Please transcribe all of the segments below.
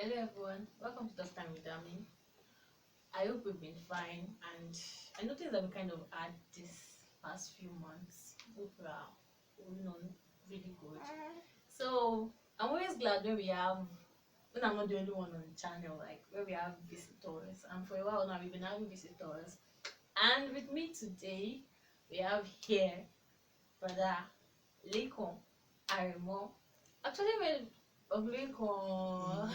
Hello everyone, welcome to Talk Time with Damien. I hope we've been fine, and I noticed that we kind of had this past few months. Hope we are holding on really good. So I'm always glad when I'm not the only one on the channel, like where we have visitors. And for a while now we've been having visitors. And with me today we have here brother Lincoln Aremo. Actually, when of Lincoln,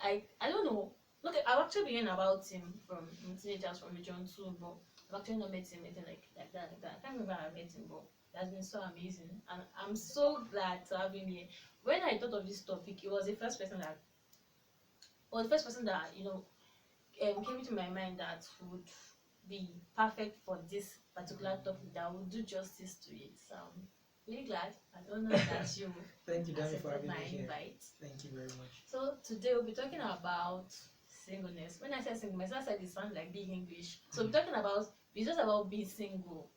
I don't know. Look, I've actually been hearing about him from teenagers from Region 2, but I've actually not met him anything like that. I can't remember how I met him, but it has been so amazing. And I'm so glad to have him here. When I thought of this topic, it was the first person that came into my mind that would be perfect for this particular topic that would do justice to it. So I'm really glad. I don't know that you Thank you, Dammy, for accepted having my me here. invite. Thank you very much. So today we'll be talking about singleness. When I say singleness, I said it sounds like big English. So we're talking about it's just about being single,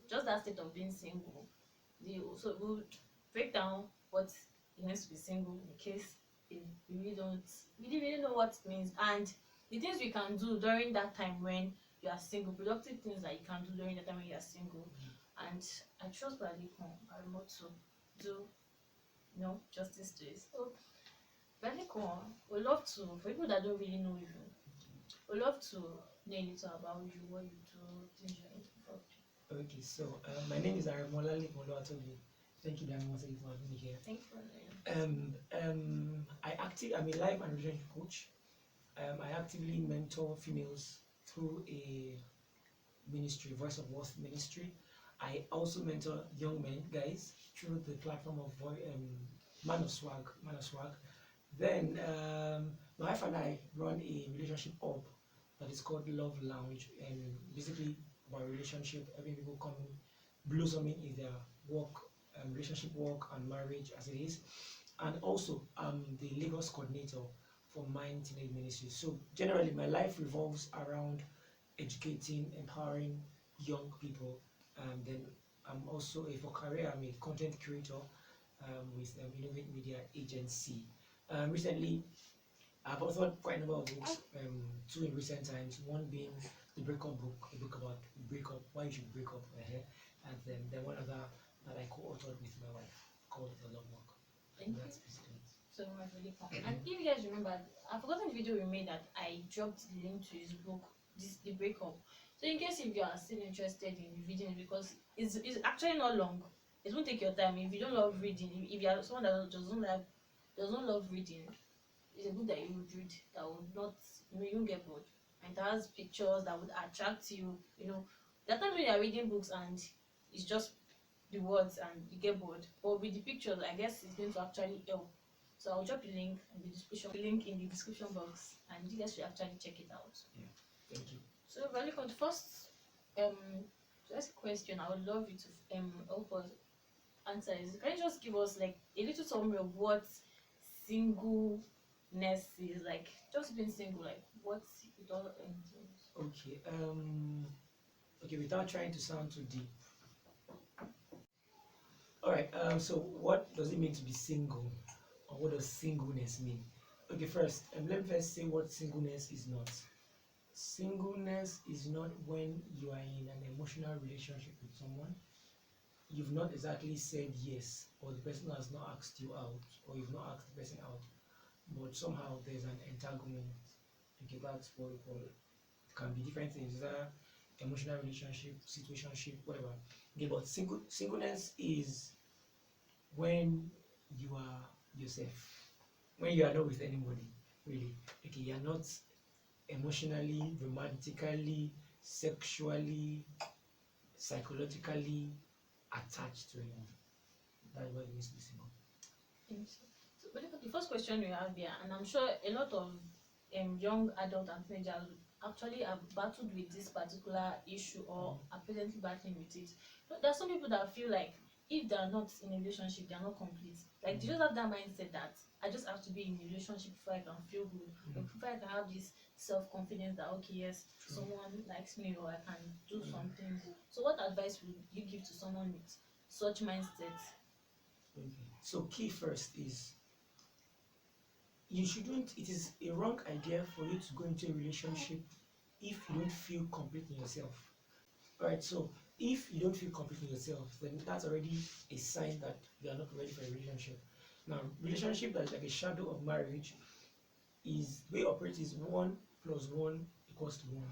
just that state of being single. So we'll break down what it means to be single in case if we really know what it means, and the things we can do during that time when you are single, productive things that you can do during the time when you are single. And I trust that you can able to do justice to it. So very cool. We love to, for people that don't really know you, we love to know a little about you, what you do, things you're into. Okay, so my name is Aramola Oluwatobi. Thank you, Dammy, once again for having me here. Thank you for knowing. I'm a life and relationship coach. I actively mentor females through a ministry, Voice of Worth ministry. I also mentor young men, guys, through the platform of Man of Swag. Then my wife and I run a relationship hub that is called Love Lounge, and basically about relationship, having people come blossoming in their work, relationship work and marriage as it is. And also I'm the Lagos coordinator for Mind Teenage Ministry. So generally my life revolves around educating, empowering young people. Then I'm also for career, I'm a content creator with Innovate Media Agency. Recently, I've authored quite a number of books, two in recent times, one being the breakup book, a book about breakup, why you should break up, and then one other that I co-authored with my wife called The Love Walk. Thank That's you basically it. so much, really fun. And if you guys remember, I've forgotten the video we made that I dropped the link to his book, the breakup. So in case if you are still interested in reading it, because it's actually not long. It won't take your time. If you don't love reading, if you are someone that doesn't love reading, it's a book that you would read that would not, you won't get bored. And it has pictures that would attract you. There are times when you are reading books and it's just the words and you get bored. But with the pictures, I guess it's going to actually help. So I'll drop the link in the description box, and you guys should actually check it out. Yeah, thank you. So really for the first question, I would love you to help us answer is, can you just give us like a little summary of what singleness is, like just being single, like what it all entails? Okay, without trying to sound too deep. All right. So what does it mean to be single, or what does singleness mean? Okay, first, let me first say what singleness is not. Singleness is not when you are in an emotional relationship with someone. You've not exactly said yes, or the person has not asked you out, or you've not asked the person out, but somehow there's an entanglement. Okay, that's what we call it. It can be different things, either emotional relationship, situationship, whatever. Okay, but singleness is when you are yourself, when you are not with anybody, really. Okay, you are not emotionally, romantically, sexually, psychologically attached to anyone. That's what it means to be single. So the first question we have here, and I'm sure a lot of young adult and teenagers actually have battled with this particular issue or are presently battling with it. There are some people that feel like if they are not in a relationship, they are not complete. Like they just have that mindset that I just have to be in a relationship before I can feel good, or before I can have this self-confidence that okay, yes, someone likes me or I can do something. So what advice would you give to someone with such mindset? Okay. So key first is you shouldn't. It is a wrong idea for you to go into a relationship if you don't feel complete in yourself. Alright, so if you don't feel complete in yourself, then that's already a sign that you are not ready for a relationship. Now, relationship that is like a shadow of marriage is the way it operates is 1 plus 1 equals to 1.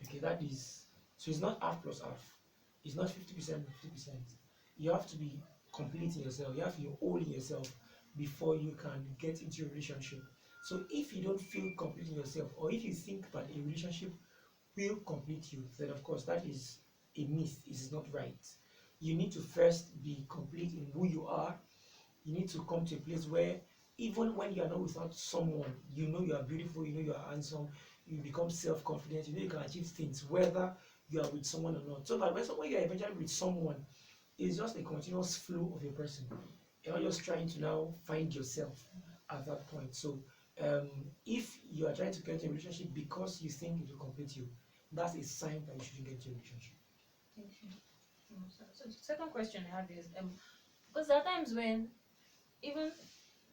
Okay, that is, so it's not half plus half. It's not 50%, 50%. You have to be complete in yourself. You have to be whole in yourself before you can get into a relationship. So if you don't feel complete in yourself, or if you think that a relationship will complete you, then of course that is a myth. It is not right. You need to first be complete in who you are. You need to come to a place where even when you are not without someone, you know you are beautiful, you know you are handsome, you become self-confident, you know you can achieve things whether you are with someone or not. So that when you are eventually with someone, it's just a continuous flow of a person. You're not just trying to now find yourself at that point. So um, if you are trying to get into a relationship because you think it will complete you, that's a sign that you shouldn't get into a relationship. Thank you. So the second question I have is because there are times when even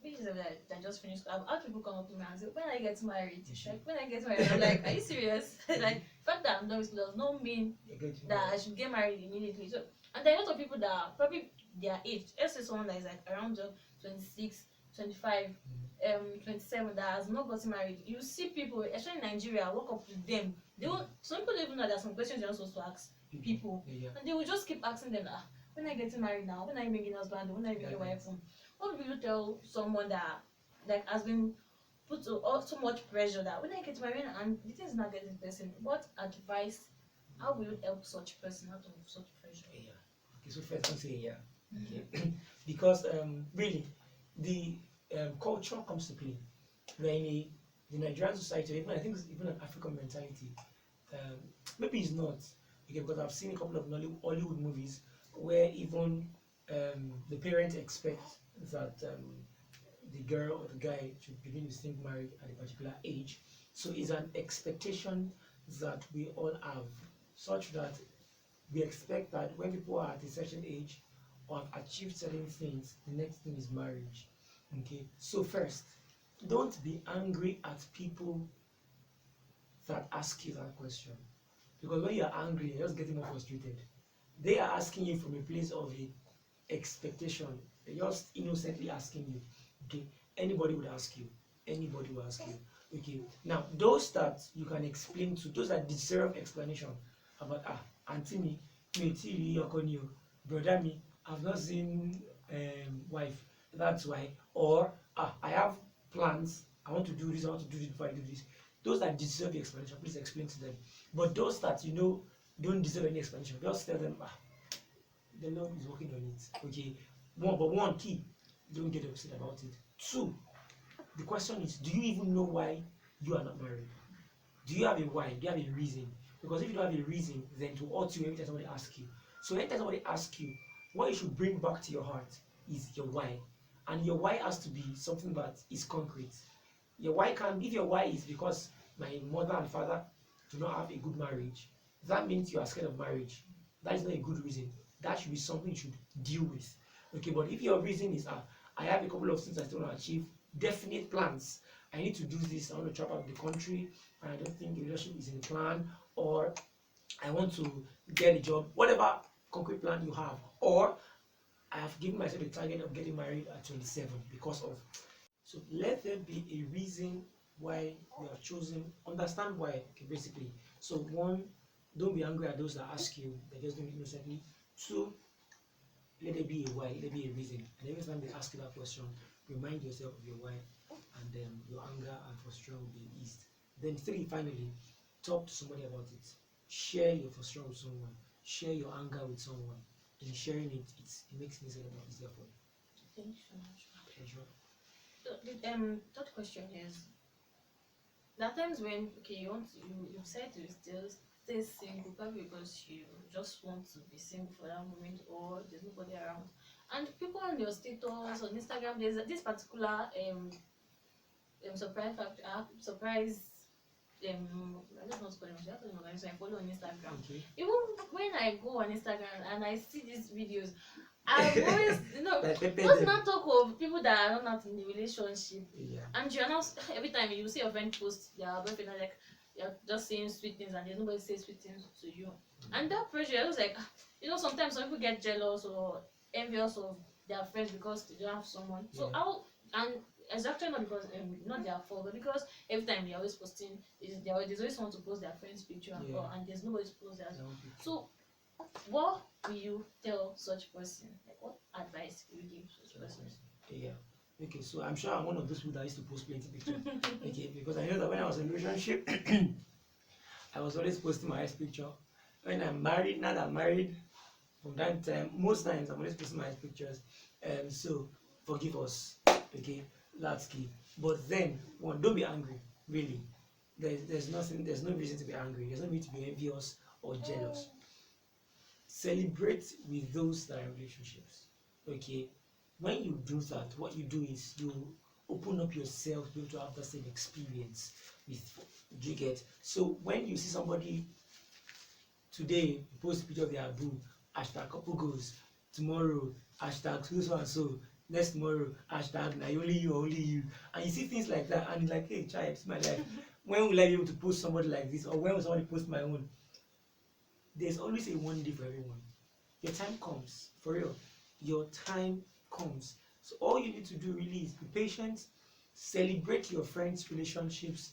because of that I just finished, I've had people come up to me and say, when I get married, like when I get married, I'm like, are you serious? Like the fact that I'm not does not mean that I should get married immediately. So and there are a lot of people that are probably their age. Let's say someone that is like around 26, 25, 27 that has not gotten married. You see people, especially in Nigeria, walk up to them. They won't, some people don't even know there's some questions you're not supposed to ask people. And they will just keep asking them, when are you getting married now? When are you making husband? When are you making wife? What will you tell someone that like has been put to so much pressure that when I get married and the thing is not getting person? What advice? How will you help such person out of such pressure? Yeah. Okay, so first I'll say yeah. Okay. Because really the culture comes to play. We're in the Nigerian society, or even I think it's even an African mentality. Um, Maybe it's not. Okay, because I've seen a couple of Hollywood movies where even the parents expect that the girl or the guy should begin to think marriage at a particular age. So it's an expectation that we all have, such that we expect that when people are at a certain age or have achieved certain things, the next thing is marriage. Okay, so first, don't be angry at people that ask you that question, because when you are angry, you're just getting more frustrated. They are asking you from a place of a expectation. They're just innocently asking you. Okay, anybody would ask you. Anybody will ask you. Okay, now those that you can explain to, those that deserve explanation about auntie me brother me, I've not seen wife. That's why. Or I have plans. I want to do this. I want to do this before I do this. Those that deserve the explanation, please explain to them. But those that don't deserve any explanation, just tell them the Lord is working on it. Okay. One key, don't get upset about it. Two, the question is, do you even know why you are not married? Do you have a why? Do you have a reason? Because if you don't have a reason, then to hurt you every time somebody asks you. So anytime somebody asks you, what you should bring back to your heart is your why. And your why has to be something that is concrete. Your why can, if your why is because my mother and father do not have a good marriage, that means you are scared of marriage. That is not a good reason. That should be something you should deal with. Okay, but if your reason is I have a couple of things I still want to achieve, definite plans. I need to do this, I want to travel out of the country, and I don't think the relationship is in the plan, or I want to get a job, whatever concrete plan you have, or I have given myself a target of getting married at 27 because of. So let there be a reason why you have chosen. Understand why, okay, basically. So one, don't be angry at those that ask you. They just do it innocently. Two, let there be a why. Let there be a reason. And every time they ask you that question, remind yourself of your why, and then your anger and frustration will be eased. Then three, finally, talk to somebody about it. Share your frustration with someone. Share your anger with someone. In sharing it, it makes things a lot more easier for you. Thank you so much. Pleasure. So the third question is, there are times when you decide to still stay single, probably because you just want to be single for that moment or there's nobody around. And people on your status on Instagram, there's this particular surprise factor, surprise I don't know what's called it. I don't know. So I follow on Instagram. Okay. Even when I go on Instagram and I see these videos, I've always, Like pepper just them. not talk of people that are not in the relationship. Yeah. And you're not, every time you see your friend post their boyfriend, and like, you're just saying sweet things and there's nobody says sweet things to you. And that pressure, you're just like, sometimes some people get jealous or envious of their friends because they don't have someone. So Yeah. and it's actually not because, not their fault, but because every time they're always posting, there's always someone to post their friend's picture, Yeah. and there's nobody to post theirs. That would be true. So, what will you tell such person? Like, what advice will you give such person? Yeah. Okay, so I'm sure I'm one of those people that used to post plenty pictures. Okay, because I know that when I was in a relationship, I was always posting my ex picture. When I'm married, now that I'm married, from that time, most times I'm always posting my ex pictures. So forgive us. Okay, that's key. But then, one, don't be angry. Really, there's nothing. There's no reason to be angry. There's no need to be envious or jealous. Celebrate with those that are in relationships. Okay, when you do that, what you do is you open up yourself to be able to have the same experience with. Do you get? So when you see somebody today, you post a picture of their boo, hashtag couple goes, tomorrow, hashtag so and so, next tomorrow, hashtag na only you, and you see things like that, and you're like, hey, child, it's my life. When will I be able to post somebody like this, or when will somebody post my own? There's always a one day for everyone. Your time comes, for real. Your time comes. So all you need to do really is be patient, celebrate your friends' relationships,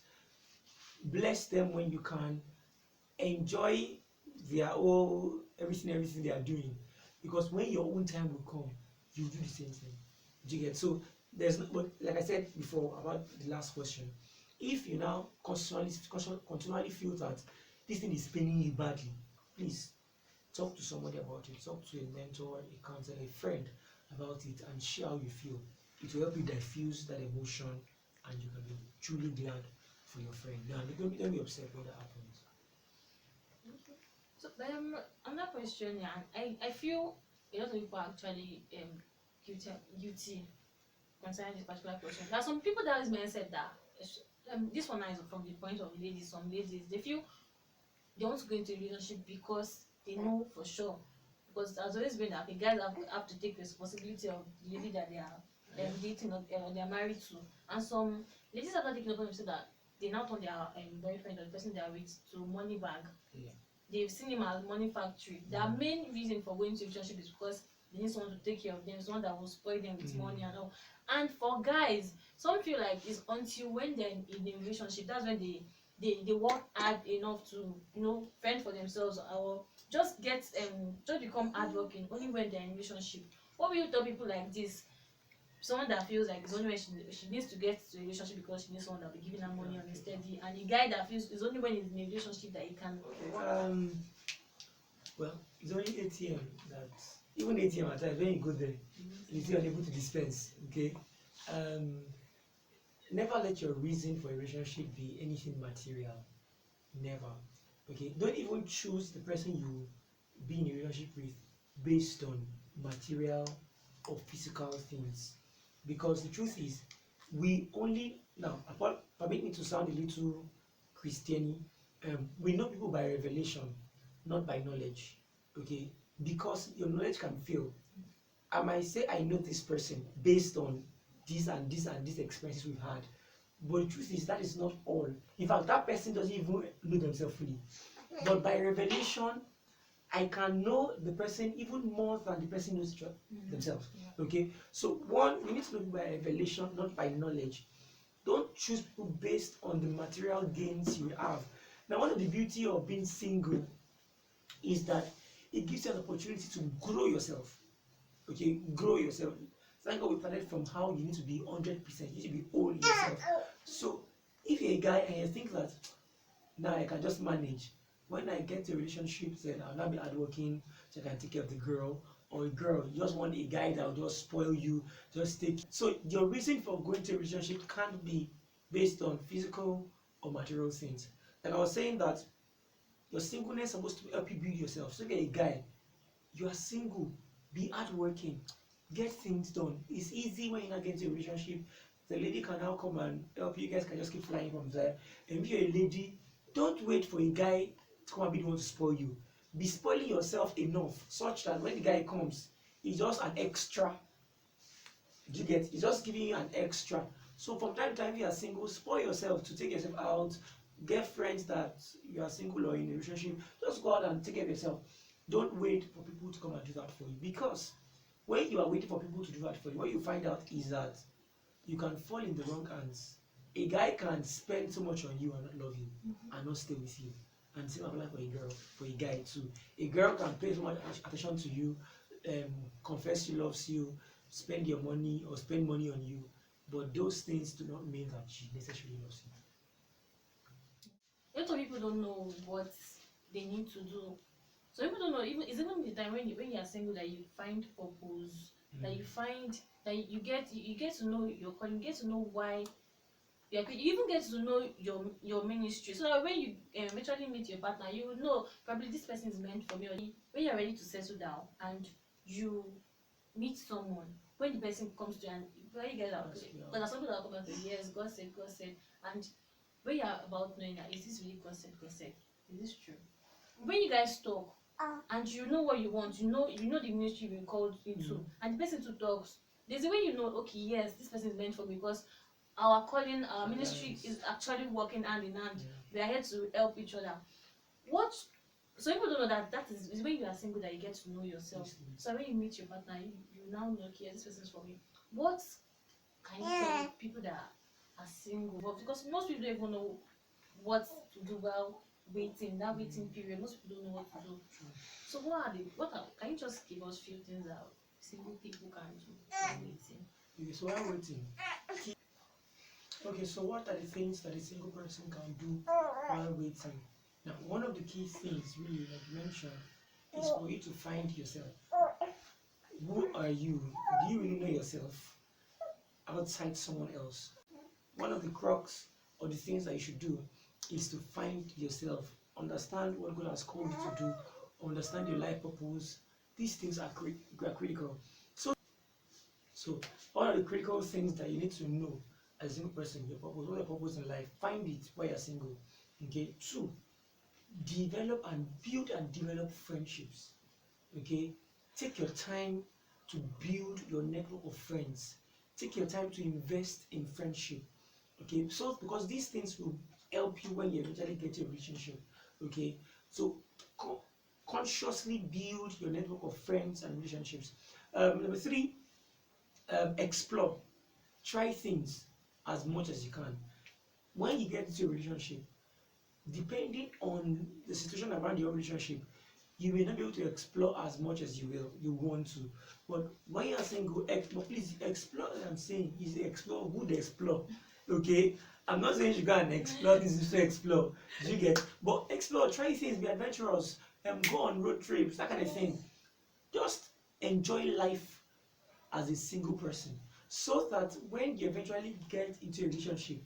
bless them when you can, enjoy their whole everything they are doing. Because when your own time will come, you do the same thing. Do you get? So there's no, but like I said before about the last question, if you now continually feel that this thing is paining you badly, please talk to somebody about it. Talk to a mentor, a counselor, a friend about it, and share how you feel. It will help you diffuse that emotion, and you can be truly glad for your friend. Now, don't be upset when that happens. So, another question, yeah, I feel a lot of people are actually guilty concerning this particular question. There are some people that has mindset that this one is from the point of ladies. Some ladies, they feel they want to go into a relationship because they know for sure, because it has always been that the guys have to take responsibility of the lady that they are dating or they are married to. And some ladies after taking upon themselves that they now turn their boyfriend or the person they are with to money bag. Yeah. They've seen him as money factory. Their main reason for going to a relationship is because they need someone to take care of them, someone that will spoil them with money and all. And for guys, some feel like it's until when they're in a relationship, that's when they work hard enough to fend for themselves, or just become hardworking only when they're in a relationship. What will you tell people like this? Someone that feels like it's only when she needs to get to a relationship because she needs someone that will be giving her money on a steady, and a guy that feels it's only when he's in a relationship that he can work. Well, it's only ATM that even ATM at times when you go there, you're still unable to dispense. Okay. Um, Never let your reason for a relationship be anything material. Never. Okay. Don't even choose the person you be in a relationship with based on material or physical things. Because the truth is, we only now, permit me to sound a little Christiany, we know people by revelation, not by knowledge. Okay, because your knowledge can fail. I might say I know this person based on this and this and these experiences we've had, but the truth is that is not all. In fact, that person doesn't even know themselves fully. But by revelation, I can know the person even more than the person knows themselves. Yeah. Okay, so one, we need to know by revelation, not by knowledge. Don't choose people based on the material gains you have. Now, one of the beauty of being single is that it gives you an opportunity to grow yourself. Okay, grow yourself. Thank God we started from how you need to be 100%. You need to be all yourself. So, if you're a guy and you think that now I can just manage, when I get to a relationship, then I'll not be hardworking, so I can take care of the girl. Or a girl, you just want a guy that will just spoil you, just take. So your reason for going to a relationship can't be based on physical or material things. Like I was saying that your singleness is supposed to help you build yourself. So if you're a guy, you are single, be hardworking, get things done. It's easy when you're not getting into a relationship. The lady can now come and help you. You guys can just keep flying from there. And if you're a lady, don't wait for a guy to come and be the one to spoil you. Be spoiling yourself enough such that when the guy comes, It's just an extra. Do you get? It's just giving you an extra. So from time to time, if you are single, spoil yourself to take yourself out. Get friends that you are single or in a relationship. Just go out and take care of yourself. Don't wait for people to come and do that for you. Because when you are waiting for people to do that for you, what you find out is that you can fall in the wrong hands. A guy can spend so much on you and not love you and not stay with you. And same apply for a girl, for a guy too. A girl can pay so much attention to you, confess she loves you, spend your money or spend money on you, but those things do not mean that she necessarily loves you. A lot of people don't know what they need to do. So people don't know. Even the time when you are single that you find purpose, that you find that you get to know your calling, you get to know why. You even get to know your ministry, so that when you eventually meet your partner, you will know probably this person is meant for me. Or when you're ready to settle down and you meet someone, when the person comes to you and when you get out, because there's some people that come back to you, yes, God said, and when you're about knowing that is this really God said, is this true? When you guys talk and you know what you want, you know the ministry you've been called into, and the person to talks, there's a way you know, okay, yes, this person is meant for me because our calling, our ministry is actually working hand in hand. We are here to help each other. What so people don't know that is when you are single that you get to know yourself. So when you meet your partner, you now know, okay, this person is for me. What can you tell people that are single? But because most people don't even know what to do while waiting, that waiting period. Most people don't know what to do. So can you just give us few things that single people can do while waiting? Okay, so while waiting. Okay, so what are the things that a single person can do while waiting? Now, one of the key things, really, like you mentioned, is for you to find yourself. Who are you? Do you really know yourself outside someone else? One of the crux or the things that you should do is to find yourself, understand what God has called you to do, understand your life purpose. These things are critical. So, one of the critical things that you need to know as a single person, your purpose, what your purpose in life, find it while you're single. Okay. 2, develop friendships. Okay. Take your time to build your network of friends. Take your time to invest in friendship. Okay. So because these things will help you when you eventually get a relationship. Okay. So consciously build your network of friends and relationships. Number 3, explore. Try things as much as you can. When you get into a relationship, depending on the situation around your relationship, you may not be able to explore as much as you want to. But when you're single, please explore. I'm saying is explore, good explore. Okay, I'm not saying you go and explore this is to explore. Do you get? But explore, try things, be adventurous, go on road trips, that kind of thing. Just enjoy life as a single person, so that when you eventually get into a relationship,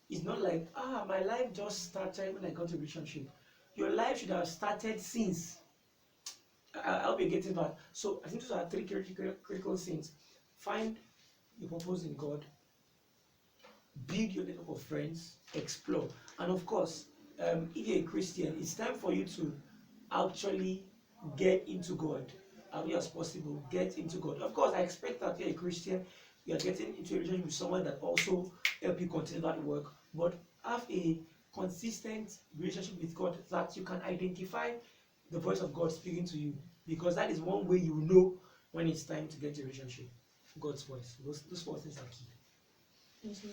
it's not like, my life just started when I got a relationship. Your life should have started since. I hope you're getting that. So I think those are 3 critical things. Find your purpose in God, build your network of friends, explore, and of course, if you're a Christian, it's time for you to actually get into God as much as possible. Get into God. Of course, I expect that you're a Christian, you are getting into a relationship with someone that also help you continue that work, but have a consistent relationship with God that you can identify the voice of God speaking to you, because that is one way you know when it's time to get a relationship. God's voice. Those 4 things are key. So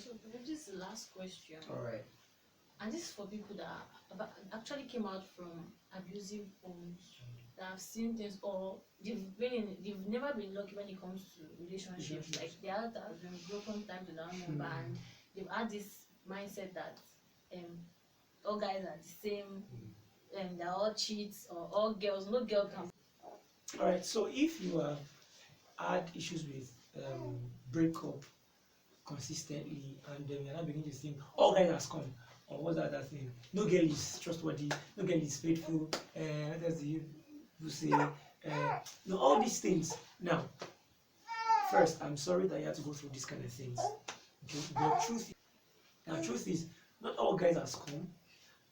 this is the last question. All right. And this is for people that actually came out from abusive homes, that have seen things, or they've never been lucky when it comes to relationships. Like their heart has been broken time to that number, and they've had this mindset that all guys are the same, they're all cheats, or all girls, no girl can. All right. So if you have had issues with breakup consistently, and then you're not beginning to think all guys has come, or what's the other thing? No girl is trustworthy, no girl is faithful, what else do you say? No, all these things. Now, first, I'm sorry that you have to go through these kind of things. Okay? The truth is, not all guys are scum,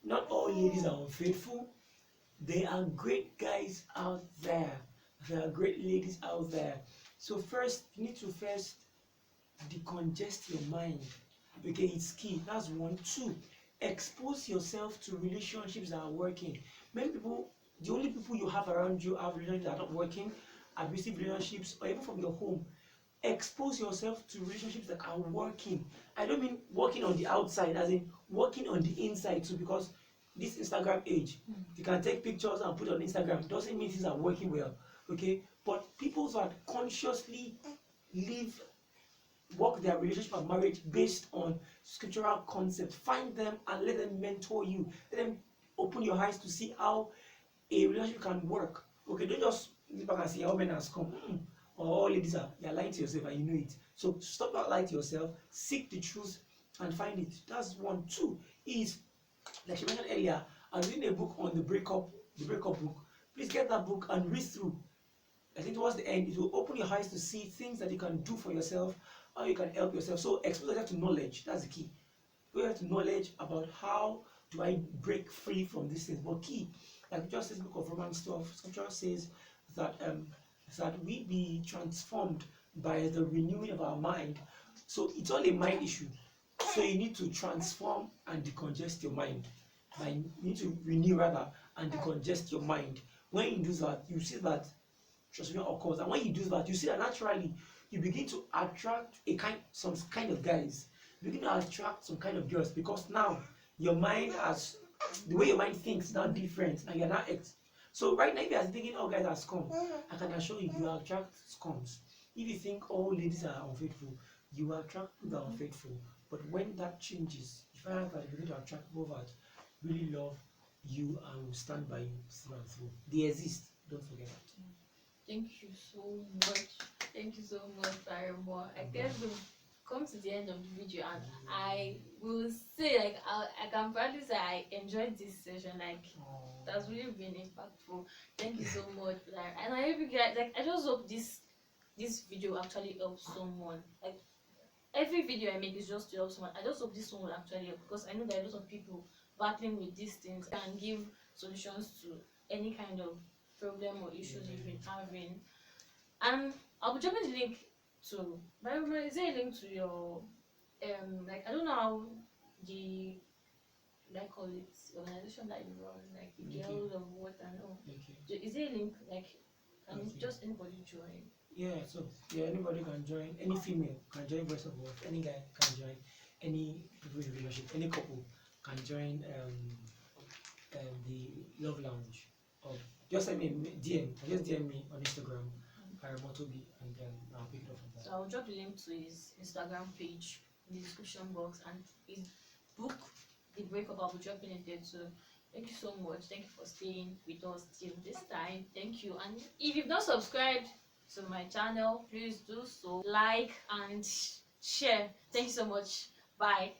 not all ladies are unfaithful. There are great guys out there There are great ladies out there. So first, you need to first decongest your mind. Okay, it's key. That's one. Two, expose yourself to relationships that are working. Many people, the only people you have around you have relationships that are not working, abusive relationships, or even from your home. Expose yourself to relationships that are working. I don't mean working on the outside, as in working on the inside too, because this Instagram age, you can take pictures and put on Instagram. Doesn't mean things are working well. Okay, but people that consciously live work their relationship and marriage based on scriptural concepts. Find them and let them mentor you. Let them open your eyes to see how a relationship can work. Okay, don't just look back and say, all men has come. Or all ladies are, you're lying to yourself and you know it. So stop that lying to yourself, seek the truth and find it. That's one. Two is, like she mentioned earlier, I'm reading a book on the breakup book. Please get that book and read through. I think towards the end, it will open your eyes to see things that you can do for yourself, how you can help yourself. So expose yourself to knowledge. That's the key. We have to knowledge about how do I break free from these things. But key, like just this book of Romans 12, scripture says that we be transformed by the renewing of our mind. So it's all a mind issue. So you need to transform and decongest your mind. You need to renew rather and decongest your mind. When you do that, you see that transformation occurs. And when you do that, you see that naturally you begin to attract some kind of guys. You begin to attract some kind of girls because now your mind has the way your mind thinks is now different, and you're not so right now if you're thinking all guys are scum, I can assure you you will attract scums. If you think all ladies are unfaithful, you will attract people that are unfaithful. But when that changes, you find out that you begin to attract people that really love you and will stand by you through and through. They exist. Don't forget that. Thank you so much. Thank you so much, Barrymore. I guess we've come to the end of the video, and I will say, like, I can proudly say I enjoyed this session. Like, that's really been impactful. Thank you so much, and I hope you guys like. I just hope this video actually helps someone. Like, every video I make is just to help someone. I just hope this one will actually help, because I know there are a lot of people battling with these things and give solutions to any kind of problem or issues you've been having. And I'll be dropping the link to, by the way, is there a link to your like, I don't know how the, like, call it, organization that you run, like the Girls of What and all. Is there a link, like, can just anybody join? Yeah, so anybody can join. Any female can join Voice of Worth. Any guy can join. Any people in relationship, any couple can join the Love Lounge. Or just send me just DM me on Instagram, Paramotobi, and then I'll pick it up from there. So I'll drop the link to his Instagram page in the description box, and his book, The Breakup, I'll be dropping it there too. Thank you so much. Thank you for staying with us till this time. Thank you. And if you've not subscribed to my channel, please do so. Like and share. Thank you so much. Bye.